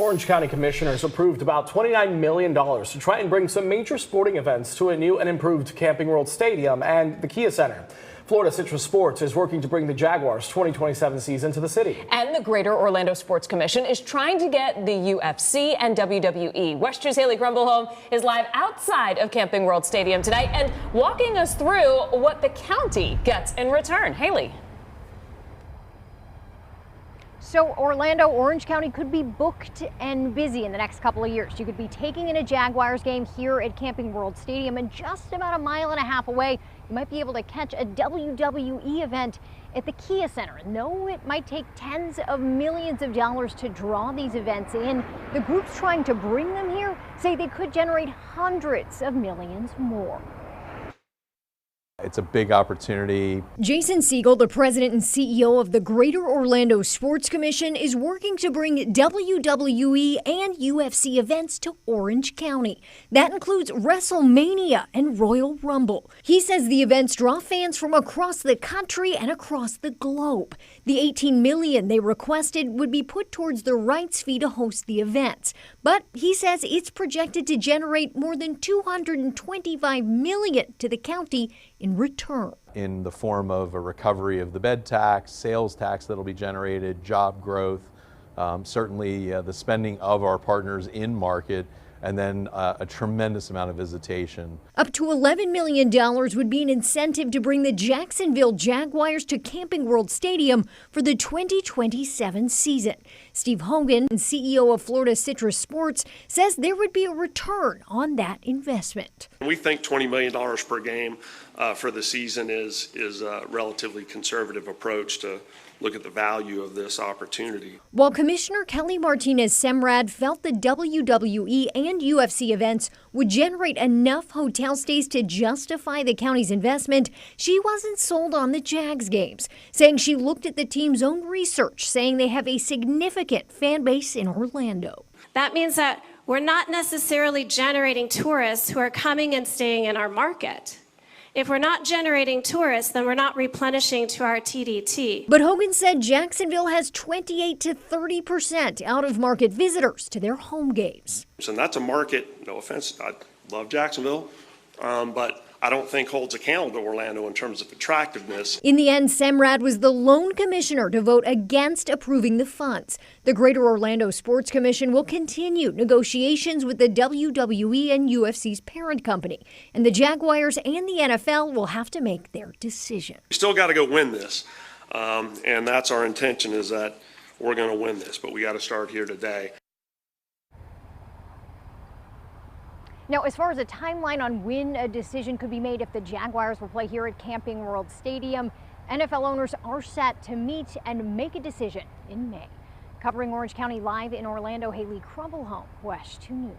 Orange County commissioners approved about $29 million to try and bring some major sporting events to a new and improved Camping World Stadium and the Kia Center. Florida Citrus Sports is working to bring the Jaguars' 2027 season to the city. And the Greater Orlando Sports Commission is trying to get the UFC and WWE. West 2's Haley Grumbleholm is live outside of Camping World Stadium tonight and walking us through what the county gets in return. Haley. So Orlando, Orange County could be booked and busy in the next couple of years. You could be taking in a Jaguars game here at Camping World Stadium, and just about 1.5 miles away, you might be able to catch a WWE event at the Kia Center. And though it might take tens of millions of dollars to draw these events in, the groups trying to bring them here say they could generate hundreds of millions more. It's a big opportunity. Jason Siegel, the president and CEO of the Greater Orlando Sports Commission, is working to bring WWE and UFC events to Orange County. That includes WrestleMania and Royal Rumble. He says the events draw fans from across the country and across the globe. The $18 million they requested would be put towards the rights fee to host the events. But he says it's projected to generate more than $225 million to the county in return. In the form of a recovery of the bed tax, sales tax that'll be generated, job growth, certainly the spending of our partners in market, and then a tremendous amount of visitation. Up to $11 million would be an incentive to bring the Jacksonville Jaguars to Camping World Stadium for the 2027 season. Steve Hogan, CEO of Florida Citrus Sports, says there would be a return on that investment. We think $20 million per game for the season is a relatively conservative approach to look at the value of this opportunity. While Commissioner Kelly Martinez Semrad felt the WWE and UFC events would generate enough hotel stays to justify the county's investment, she wasn't sold on the Jags games, saying she looked at the team's own research, saying they have a significant fan base in Orlando. That means that we're not necessarily generating tourists who are coming and staying in our market. If we're not generating tourists, then we're not replenishing to our TDT. But Hogan said Jacksonville has 28 to 30% out-of-market visitors to their home games. And that's a market, no offense, I love Jacksonville, but I don't think holds a candle to Orlando in terms of attractiveness. In the end, Semrad was the lone commissioner to vote against approving the funds. The Greater Orlando Sports Commission will continue negotiations with the WWE and UFC's parent company, and the Jaguars and the NFL will have to make their decision. We still got to go win this, and that's our intention, is that we're going to win this, but we got to start here today. Now, as far as a timeline on when a decision could be made if the Jaguars will play here at Camping World Stadium, NFL owners are set to meet and make a decision in May. Covering Orange County live in Orlando, Haley Grumbleholm, WESH 2 News.